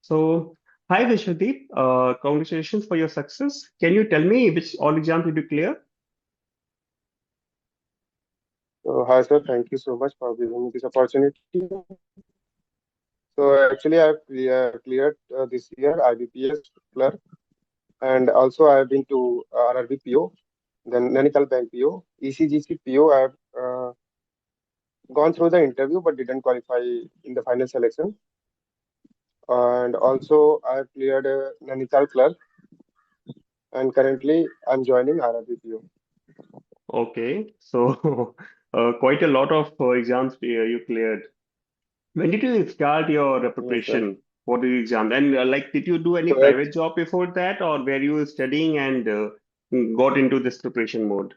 So, hi Vishwadeep. Congratulations for your success. Can you tell me which all exams did you clear? Hi, sir. Thank you so much for giving me this opportunity. So, actually, I've cleared this year IBPS clerk, and also I've been to RRB PO, then Nainital Bank PO, ECGC PO. I've gone through the interview but didn't qualify in the final selection. And also, I've cleared Nainital clerk, and currently I'm joining RRB PO. Okay, so quite a lot of exams you cleared. When did you start your Yes, sir. preparation for the exam? And like, did you do any So, private job before that, or were you studying and got into this preparation mode?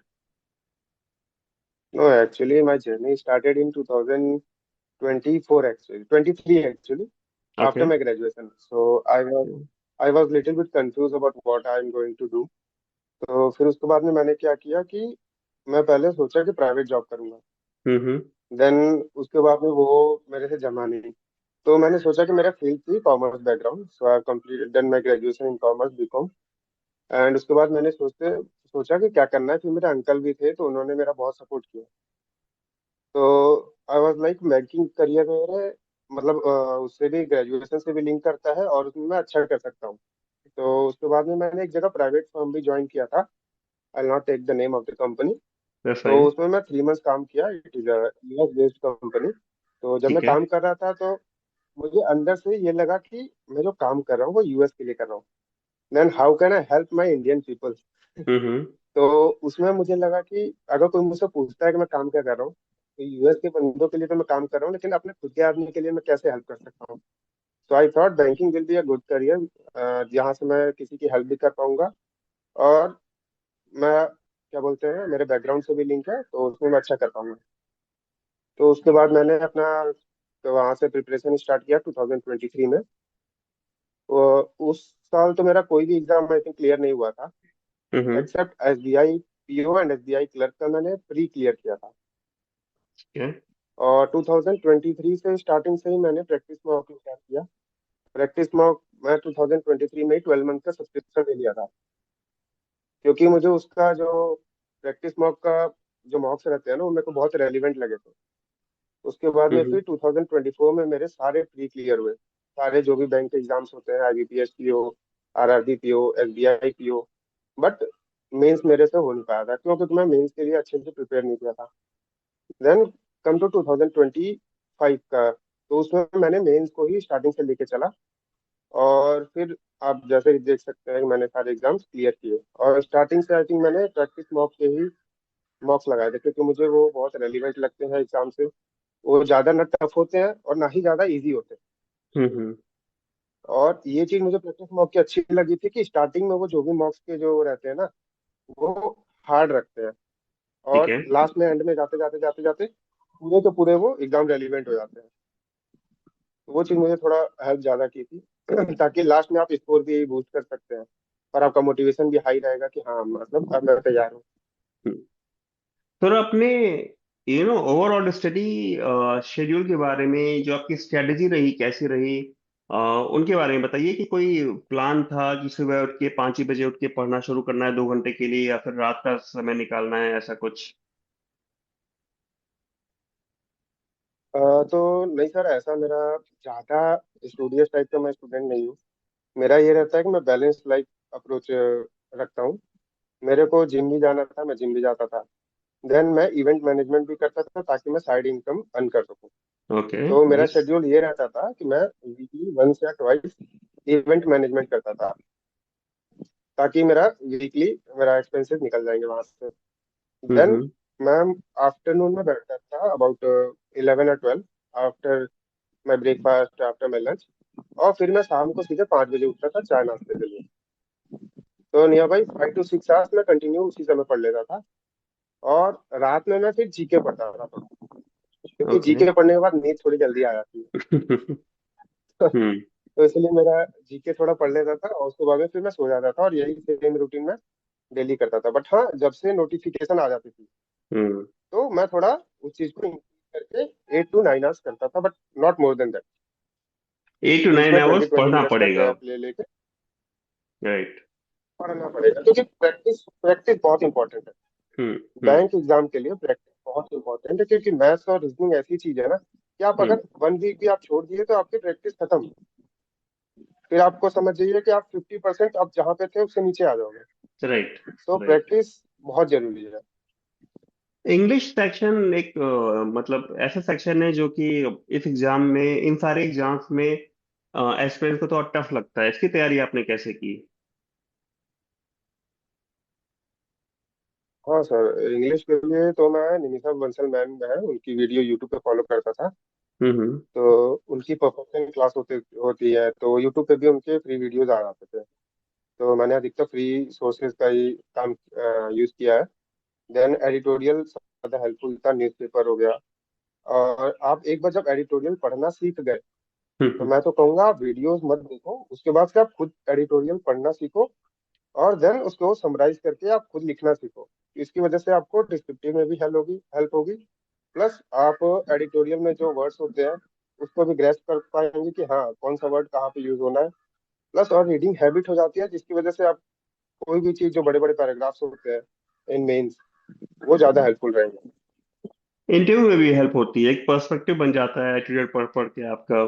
no, actually, my journey started in 2024, actually, 23 actually, after Okay. my graduation. So I was little bit confused about what I'm going to do. तो फिर उसके बाद में मैंने क्या किया कि मैं पहले सोचा कि प्राइवेट जॉब करूंगा। Mm-hmm. देन उसके बाद में वो मेरे से जमा नहीं। तो मैंने सोचा कि मेरा फील्ड थी commerce background, so I complete done my graduation in commerce BCom. And उसके बाद मैंने सोचा कि क्या करना है। फिर मेरे अंकल भी थे तो उन्होंने मेरा बहुत सपोर्ट किया। तो I was like banking career मेरे, मतलब उससे भी ग्रेजुएशन से भी लिंक करता है और उसमें मैं अच्छा कर सकता हूँ। तो उसके बाद में मैंने एक जगह प्राइवेट फर्म भी ज्वाइन किया था। I not take the name of the company. That's तो fine. उसमें मैं 3 मंथ्स काम किया। It is US based company. तो जब मैं ठीक है. काम कर रहा था तो मुझे अंदर से ये लगा कि मैं जो काम कर रहा हूँ वो यूएस के लिए कर रहा हूँ। Then how can I help my Indian people. Mm-hmm. तो उसमें मुझे लगा कि अगर कोई मुझसे पूछता है कि मैं काम क्या कर रहा हूँ, तो यूएस के बंदों के लिए तो मैं काम कर रहा हूँ, लेकिन अपने खुद के आदमी के लिए मैं कैसे हेल्प कर सकता हूँ। So I thought banking will be a good career, जहाँ से मैं किसी की हेल्प भी कर पाऊंगा। और मैं, क्या बोलते हैं, मेरे बैकग्राउंड से भी लिंक है तो उसमें मैं अच्छा कर पाऊंगा। तो उसके बाद मैंने अपना, तो वहाँ से प्रिपरेशन स्टार्ट किया 2023 में। तो उस साल तो मेरा कोई भी एग्जाम आई थिंक क्लियर नहीं हुआ था, Mm-hmm. Except SBI PO and SBI clerk का मैंने प्री क्लियर किया था। Yeah. और 2023 से स्टार्टिंग से ही मैंने प्रैक्टिस मॉक स्टार्ट किया। प्रैक्टिस मॉक मैं 2023 में ही 12 मंथ का सब्सक्रिप्शन ले लिया था, क्योंकि मुझे उसका जो प्रैक्टिस मॉक का जो मॉक्स रहते हैं ना वो मेरे को बहुत रेलिवेंट लगे थे। उसके बाद में Mm-hmm. फिर 2024 में मेरे सारे प्री क्लियर हुए। सारे जो भी बैंक के एग्जाम्स होते हैं, IBPS PO, RRB PO, SBI PO. But mains मेरे से हो नहीं पाया था क्योंकि मैं मेंस के लिए अच्छे से प्रिपेयर नहीं किया था। देन कम टू 2025 का, तो उसमें मैंने मेंस को ही स्टार्टिंग से लेके चला। और फिर आप जैसे ही देख सकते हैं कि मैंने सारे एग्जाम्स क्लियर किए। और स्टार्टिंग से आई थिंक मैंने प्रैक्टिस मॉक के ही मॉक्स लगाए थे, क्योंकि मुझे वो बहुत रेलिवेंट लगते हैं एग्जाम से। वो ज्यादा ना टफ होते हैं और ना ही ज्यादा इजी होते हैं। Mm-hmm. और ये चीज मुझे प्रैक्टिस मॉक की अच्छी लगी थी कि स्टार्टिंग में वो जो भी मॉक्स के जो रहते हैं ना, वो हार्ड रखते हैं। ठीक और है. लास्ट में एंड में जाते जाते जाते जाते पूरे के पूरे वो एग्जाम रेलिवेंट हो जाते हैं। तो वो चीज मुझे थोड़ा हेल्प ज्यादा की थी ताकि लास्ट में आप स्कोर भी बूस्ट कर सकते हैं और आपका मोटिवेशन भी हाई रहेगा कि हाँ, मतलब अब मैं तैयार हूँ। तो अपने ओवरऑल स्टडी शेड्यूल के बारे में जो आपकी स्ट्रेटेजी रही कैसी रही, उनके बारे में बताइए कि कोई प्लान था कि सुबह उठ के 5 ही बजे उठ के पढ़ना शुरू करना है 2 घंटे के लिए या फिर रात का समय निकालना है ऐसा कुछ? तो नहीं सर, ऐसा मेरा ज्यादा स्टूडियस टाइप का मैं स्टूडेंट नहीं हूँ। मेरा ये रहता है कि मैं बैलेंस लाइफ अप्रोच रखता हूँ। मेरे को जिम भी जाना था, मैं जिम भी जाता था। देन मैं इवेंट मैनेजमेंट भी करता था ताकि मैं साइड इनकम अर्न कर सकूं। ओके. तो मेरा नाइस. शेड्यूल ये रहता था कि मैं वीकली वंस या ट्वाइस इवेंट मैनेजमेंट करता था, ताकि मेरा वीकली मेरा एक्सपेंसेस निकल जाएंगे वहां से। देन हम्म. मैं आफ्टरनून में बैठता था अबाउट 11 और 12, after my breakfast, after my lunch. और फिर मैं शाम को सीधे 5 बजे उठता था चाय नाश्ते के लिए। तो नियर बाई 5 to 6 आवर्स मैं कंटिन्यू उसी समय पढ़ लेता था। और रात में मैं फिर जीके पढ़ता था थोड़ा, क्योंकि ओके. जीके पढ़ने के बाद नींद थोड़ी जल्दी आ जाती है हम्म. तो इसलिए मेरा जीके थोड़ा पढ़ लेता था और उसके बाद में फिर मैं सो जाता था, और यही सेम रूटीन में डेली करता था। बट हाँ, जब से नोटिफिकेशन आ जाती थी हम्म. तो मैं थोड़ा उस चीज को इंक्रीज करके 8 to 9 आवर्स करता था, but not more than that. Eight to बीच नाइन में ट्वेंटी आवर्स ट्वेंटी पढ़ना मिनट्स का पड़ेगा। गैप ले लेके राइट। पढ़ना पड़ेगा, क्योंकि प्रैक्टिस प्रैक्टिस बहुत इंपॉर्टेंट है। हम्म। हम्म। बैंक एग्जाम के लिए प्रैक्टिस बहुत इंपॉर्टेंट है, क्योंकि मैथ्स और रीजनिंग ऐसी चीज है ना कि आप हम्म। अगर 1 वीक भी आप छोड़ दिए तो आपकी प्रैक्टिस खत्म। फिर आपको समझ जाइए कि आप 50% आप जहाँ पे थे उससे नीचे आ जाओगे। राइट। तो राइट। प्रैक्टिस बहुत जरूरी है। इंग्लिश सेक्शन एक मतलब ऐसा सेक्शन है जो कि इस एग्जाम में, इन सारे एग्जाम्स में एस्पिरेंट्स को तो टफ लगता है। इसकी तैयारी आपने कैसे की? हाँ सर, इंग्लिश के लिए तो मैं निमिषा बंसल मैम है, उनकी वीडियो यूट्यूब पे फॉलो करता था। हम्म। तो उनकी परफेक्शन क्लास होती है, तो यूट्यूब पे भी उनके फ्री वीडियोज आ जाते थे। तो मैंने अधिकतर फ्री सोर्सेज का ही काम यूज किया है। देन एडिटोरियल ज़्यादा हेल्पफुल था, न्यूज़पेपर हो गया। और आप एक बार जब एडिटोरियल पढ़ना सीख गए तो हम्म। मैं तो कहूँगा आप वीडियोस मत देखो, उसके बाद से आप खुद एडिटोरियल पढ़ना सीखो। और देन उसको समराइज करके आप खुद लिखना सीखो। इसकी वजह से आपको डिस्क्रिप्टिव में भी हेल्प होगी। प्लस आप एडिटोरियल में जो वर्ड्स होते हैं उसको भी ग्रेस्प कर पाएंगे कि हाँ कौन सा वर्ड कहाँ पे यूज होना है। प्लस और रीडिंग हैबिट हो जाती है, जिसकी वजह से आप कोई भी चीज जो बड़े बड़े पैराग्राफ्स होते हैं इन मेंस, वो ज्यादा हेल्पफुल रहेंगे। इंटरव्यू में भी हेल्प होती है, एक पर्सपेक्टिव बन जाता है एटीट्यूड पढ़ पढ़ के आपका।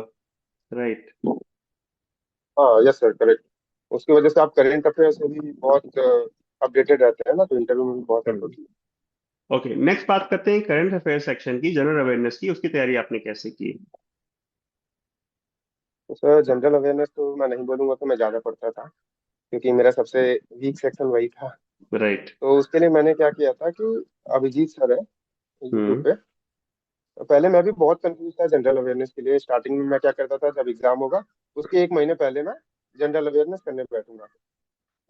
राइट। हाँ यस सर, करेक्ट। उसकी वजह से आप करेंट अफेयर से भी बहुत अपडेटेड रहते हैं ना, तो इंटरव्यू में भी बहुत हेल्प होती है। ओके, नेक्स्ट बात करते हैं करंट अफेयर सेक्शन की, जनरल अवेयरनेस की। उसकी तैयारी आपने कैसे की? तो सर जनरल अवेयरनेस तो मैं नहीं बोलूंगा कि मैं ज्यादा पढ़ता था, क्योंकि मेरा सबसे वीक सेक्शन वही था। राइट। तो उसके लिए मैंने क्या किया था कि अभिजीत सर है यूट्यूब हम्म। पे। तो पहले मैं भी बहुत कंफ्यूज था जनरल अवेयरनेस के लिए। स्टार्टिंग में मैं क्या करता था, जब एग्जाम होगा उसके 1 महीने पहले मैं जनरल अवेयरनेस करने बैठूंगा,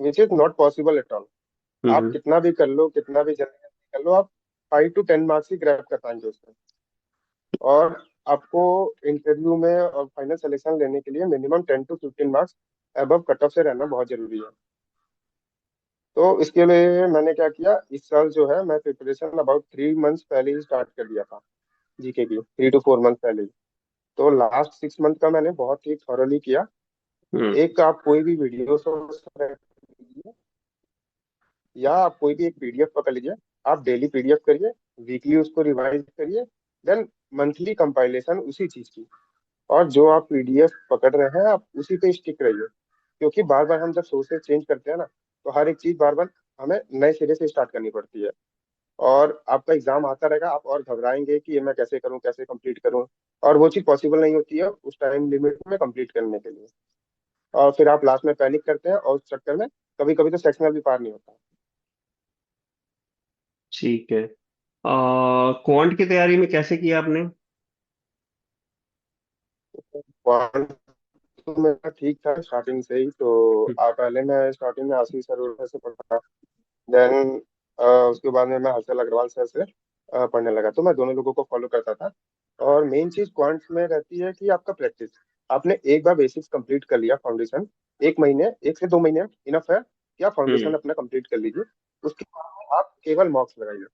which is not possible at all. आप हम्म। कितना भी कर लो, कितना भी जल्दी जल्दी कर लो, आप 5 to 10 मार्क्स ही ग्रैब कर पाएंगे उसमें। और आपको इंटरव्यू में और फाइनल सिलेक्शन लेने के लिए minimum 10 to 15 marks above cut off से रहना बहुत जरूरी है। तो इसके लिए मैंने क्या किया, इस साल जो है मैं प्रिपरेशन अबाउट 3 मंथ्स पहले ही स्टार्ट कर दिया था, जीके की 3 to 4 मंथ पहले ही। तो लास्ट 6 मंथ का मैंने बहुत ही थॉरली किया। हम्म। एक आप कोई भी वीडियो सोर्स लीजिए, या आप कोई भी एक पीडीएफ पकड़ लीजिए। आप डेली पीडीएफ करिए, वीकली उसको रिवाइज करिए, देन मंथली कंपाइलेशन उसी चीज की। और जो आप पीडीएफ पकड़ रहे हैं आप उसी पे स्टिक रहिए, क्योंकि बार बार हम जब सोर्सेज चेंज करते हैं ना, तो हर एक चीज बार बार हमें नए सिरे से स्टार्ट करनी पड़ती है। और आपका एग्जाम आता रहेगा, आप और घबराएंगे कि ये मैं कैसे करूं, कैसे कंप्लीट करूं। और वो चीज पॉसिबल नहीं होती है उस टाइम लिमिट में कंप्लीट करने के लिए। और फिर आप लास्ट में पैनिक करते हैं, और उस चक्कर में कभी कभी तो सेक्शनल भी पार नहीं होता। ठीक है। क्वांट की तैयारी में कैसे किया आपने? क्वांट तो मेरा ठीक था स्टार्टिंग से ही। तो पहले मैं स्टार्टिंग में आशीष सर से पढ़ा। देन उसके बाद में मैं हर्षल अग्रवाल सर से पढ़ने लगा। तो मैं दोनों लोगों को फॉलो करता था। और मेन चीज क्वांट्स में रहती है कि आपका प्रैक्टिस। आपने एक बार बेसिक्स कंप्लीट कर लिया, फाउंडेशन 1 महीने, 1 से 2 महीने इनफ है कि आप फाउंडेशन हम्म। अपना कंप्लीट कर लीजिए। उसके बाद आप केवल मॉक्स लगाइए,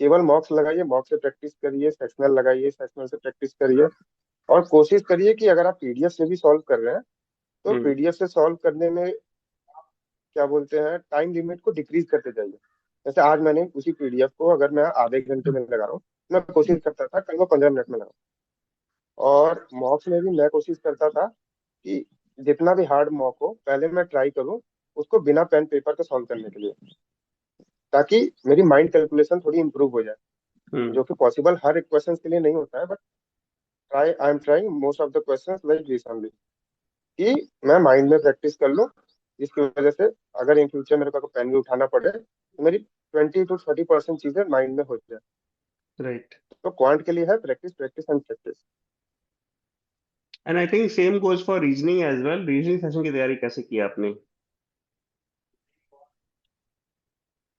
केवल मॉक्स लगाइए, मॉक्स से प्रैक्टिस करिए, सेक्शनल लगाइए, सेक्शनल से प्रैक्टिस करिए। और कोशिश करिए कि अगर आप पीडीएफ से भी सॉल्व कर रहे हैं तो हम्म। पीडीएफ से सॉल्व करने में क्या बोलते हैं, टाइम लिमिट को डिक्रीज करते जाइए। जैसे आज मैंने उसी पीडीएफ को अगर मैं आधे घंटे में लगा रहा हूँ, मैं कोशिश करता था कल वो 15 मिनट में लगाऊं। और मॉक्स में भी मैं कोशिश करता था कि जितना भी हार्ड मॉक हो पहले मैं ट्राई करूँ उसको बिना पेन पेपर के सॉल्व करने के लिए, ताकि मेरी माइंड कैलकुलेशन थोड़ी इंप्रूव हो जाए। हम्म। जो कि पॉसिबल हर एक क्वेश्चन के लिए नहीं होता है, but try I am trying most of the questions like this only, कि मैं माइंड में प्रैक्टिस कर लूँ। जिसकी वजह से अगर इन फ्यूचर मेरे को पेन भी उठाना पड़े तो मेरी 20 to 30% चीजें माइंड में हो जाए। राइट। तो क्वांट के लिए है practice, practice and practice. And I think same goes for reasoning as well. Reasoning session की तैयारी कैसे की आपने?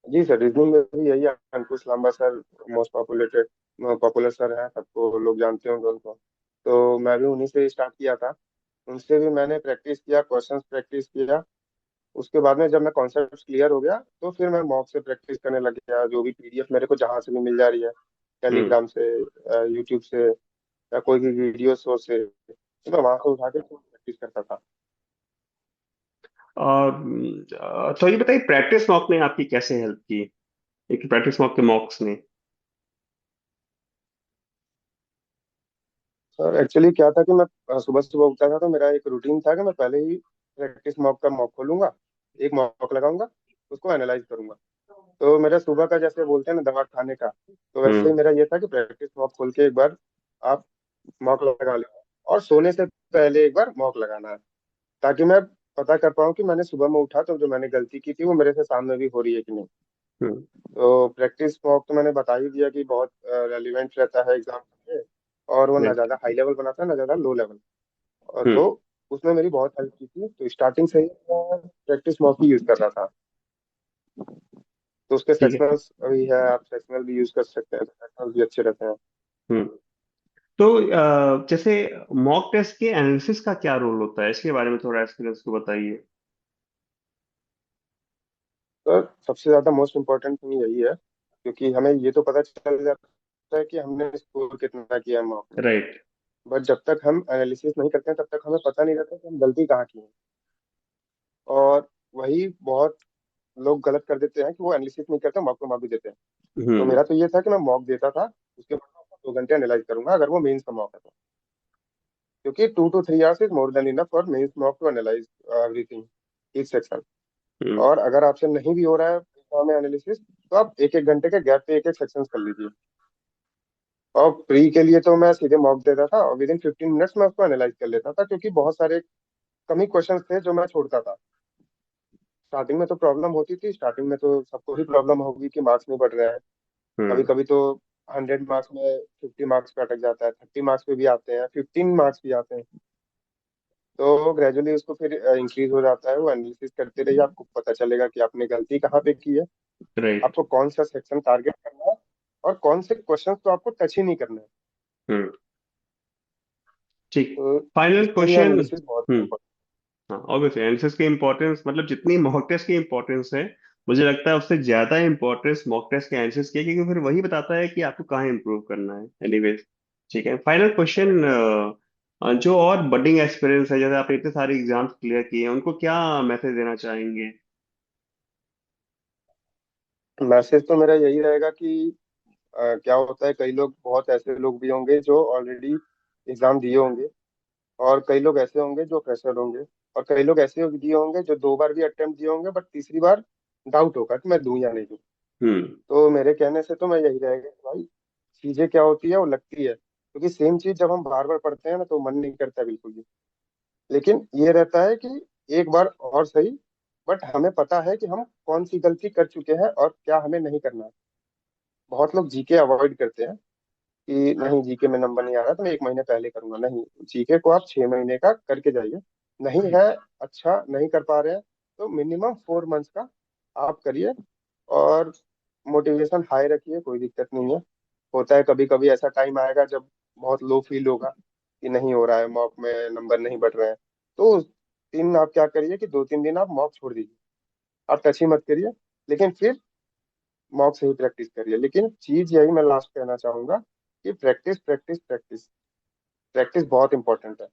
जी सर, रीजनिंग में भी यही है, Ankush Lamba sir most popular sir है, सबको लोग जानते होंगे उनको। तो मैं भी उन्हीं से स्टार्ट किया था। उनसे भी मैंने प्रैक्टिस किया, क्वेश्चंस प्रैक्टिस किया। उसके बाद में जब मैं कॉन्सेप्ट क्लियर हो गया तो फिर मैं मॉक से प्रैक्टिस करने लग गया। जो भी पीडीएफ मेरे को जहाँ से भी मिल जा रही है, हम्म। टेलीग्राम से, यूट्यूब से, या कोई भी वीडियो सोर्स से, तो मैं वहां से उठा के प्रैक्टिस करता था। और तो ये बताइए, प्रैक्टिस मॉक ने आपकी कैसे हेल्प की? एक प्रैक्टिस मॉक के मॉक्स ने। सर एक्चुअली क्या था कि मैं सुबह सुबह उठता था, तो मेरा एक रूटीन था कि मैं पहले ही प्रैक्टिस मॉक का मॉक खोलूंगा, एक मॉक लगाऊंगा, उसको एनालाइज करूंगा। तो मेरा सुबह का जैसे बोलते हैं ना दवा खाने का, तो वैसे ही हम्म। मेरा ये था कि प्रैक्टिस मॉक खोल के एक बार आप मॉक लगा लें, और सोने से पहले एक बार मॉक लगाना है, ताकि मैं पता कर पाऊँ कि मैंने सुबह में उठा तो जो मैंने गलती की थी वो मेरे से सामने भी हो रही है कि नहीं। हम्म। तो प्रैक्टिस मॉक तो मैंने बता ही दिया कि बहुत रेलिवेंट रहता है एग्जाम के लिए, और वो ना राइट। ज्यादा हाई लेवल बनाता है ना ज्यादा लो लेवल। और हम्म। तो उसने मेरी बहुत हेल्प की थी, तो स्टार्टिंग से ही मैं प्रैक्टिस मॉक ही यूज कर रहा था। तो उसके ठीक है। सेक्शनल्स भी है, आप सेक्शनल भी यूज कर सकते हैं, सेक्शनल भी अच्छे रहते हैं। हम्म। तो जैसे मॉक टेस्ट के एनालिसिस का क्या रोल होता है, इसके बारे में थोड़ा एक्सपीरियंस को बताइए। तो सबसे ज्यादा मोस्ट इम्पोर्टेंट थिंग यही है, क्योंकि हमें ये तो पता चल जाता है कि हमने स्कोर कितना किया है मॉक में, राइट। बट जब तक हम एनालिसिस नहीं करते हैं तब तक हमें पता नहीं रहता कि हम गलती कहाँ की है। और वही बहुत लोग गलत कर देते हैं कि वो एनालिसिस नहीं करते, मॉक को मॉक भी देते हैं। तो हम्म। मेरा तो ये था कि मैं मॉक देता था, उसके बाद मैं 2 घंटे एनालाइज करूंगा अगर वो मेंस का मॉक है तो, क्योंकि 2 to 3 hours is more than enough for mains mock to analyse everything, each section. Hmm. और अगर आपसे नहीं भी हो रहा है एग्जाम में एनालिसिस, तो आप एक एक घंटे के गैप पे एक एक सेक्शन कर लीजिए। और प्री के लिए तो मैं सीधे मॉक देता था, और विद इन 15 मिनट्स में उसको एनालाइज कर लेता था, क्योंकि बहुत सारे कमी क्वेश्चंस थे जो मैं छोड़ता था। स्टार्टिंग में तो प्रॉब्लम होती थी, स्टार्टिंग में तो सबको ही प्रॉब्लम होगी कि मार्क्स नहीं बढ़ रहे हैं। कभी हम्म। कभी तो 100 मार्क्स में 50 मार्क्स पे अटक जाता है, 30 मार्क्स पे भी आते हैं, 15 मार्क्स भी आते हैं। तो ग्रेजुअली उसको फिर इंक्रीज हो जाता है, वो एनालिसिस करते रहिए, आपको पता चलेगा कि आपने गलती कहाँ पे की है, राइट। आपको कौन सा सेक्शन टारगेट करना है, और कौन से क्वेश्चन तो आपको टच ही नहीं करना है। हम्म। ठीक। तो फाइनल इसके लिए क्वेश्चन। एनालिसिस बहुत हम्म। इंपॉर्टेंट। हाँ, ऑब्वियसली एनालिसिस की इंपॉर्टेंस, मतलब जितनी मॉक टेस्ट की इंपॉर्टेंस है, मुझे लगता है उससे ज्यादा इंपॉर्टेंस मॉक टेस्ट के एनालिसिस की है, क्योंकि फिर वही बताता है कि आपको कहाँ इंप्रूव करना है। एनीवेज, ठीक है। फाइनल क्वेश्चन, जो और बडिंग एक्सपीरियंस है, जैसे आपने इतने सारे एग्जाम्स क्लियर किए हैं, उनको क्या मैसेज देना चाहेंगे? मैसेज तो मेरा यही रहेगा कि क्या होता है, कई लोग, बहुत ऐसे लोग भी होंगे जो ऑलरेडी एग्जाम दिए होंगे, और कई लोग ऐसे होंगे जो फ्रेशर होंगे, और कई लोग ऐसे दिए होंगे जो 2 बार भी अटेम्प्ट दिए होंगे, बट तीसरी बार डाउट होगा कि मैं दूं या नहीं दूं। हम्म। तो मेरे कहने से तो मैं यही रहेगा कि भाई, चीजें क्या होती है वो लगती है, क्योंकि सेम चीज जब हम बार बार पढ़ते हैं ना तो मन नहीं करता बिल्कुल भी। लेकिन ये रहता है कि एक बार और सही, बट हमें पता है कि हम कौन सी गलती कर चुके हैं और क्या हमें नहीं करना है। बहुत लोग जीके अवॉइड करते हैं कि नहीं, जीके में नंबर नहीं आ रहा तो मैं 1 महीने पहले करूंगा। नहीं, जीके को आप 6 महीने का करके जाइए। नहीं है, अच्छा नहीं कर पा रहे हैं, तो मिनिमम 4 मंथ्स का आप करिए, और मोटिवेशन हाई रखिए, कोई दिक्कत नहीं है। होता है कभी कभी ऐसा टाइम आएगा जब बहुत लो फील होगा कि नहीं हो रहा है, मॉक में नंबर नहीं बढ़ रहे हैं। तो उस दिन आप क्या करिए कि 2-3 दिन आप मॉक छोड़ दीजिए, आप टच ही मत करिए, लेकिन फिर मॉक से ही प्रैक्टिस करिए। लेकिन चीज यही मैं लास्ट कहना चाहूंगा कि प्रैक्टिस प्रैक्टिस प्रैक्टिस, प्रैक्टिस बहुत इंपॉर्टेंट है।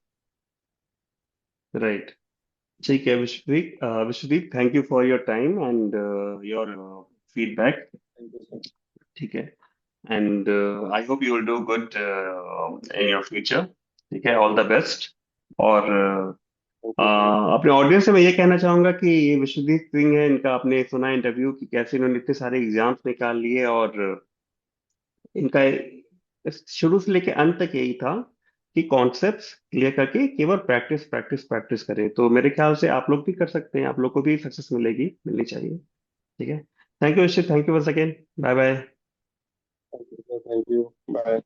राइट। ठीक है Vishwadeep, Vishwadeep, thank you for your time and your feedback. Thank you sir. ठीक है। And I hope you will do good in your future. ठीक है, ऑल द बेस्ट। और थैंक यू थैंक यू। अपने ऑडियंस से मैं ये कहना चाहूंगा कि ये विश्वदीप सिंह है, इनका आपने सुना इंटरव्यू कि कैसे इन्होंने इतने सारे एग्जाम्स निकाल लिए, और इनका शुरू से लेकर अंत तक यही था कि कॉन्सेप्ट्स क्लियर करके केवल प्रैक्टिस प्रैक्टिस प्रैक्टिस करें। तो मेरे ख्याल से आप लोग भी कर सकते हैं, आप लोग को भी सक्सेस मिलेगी, मिलनी चाहिए। ठीक है। Thank you Vishwa, thank you once again. Bye bye. Thank you, thank you, bye.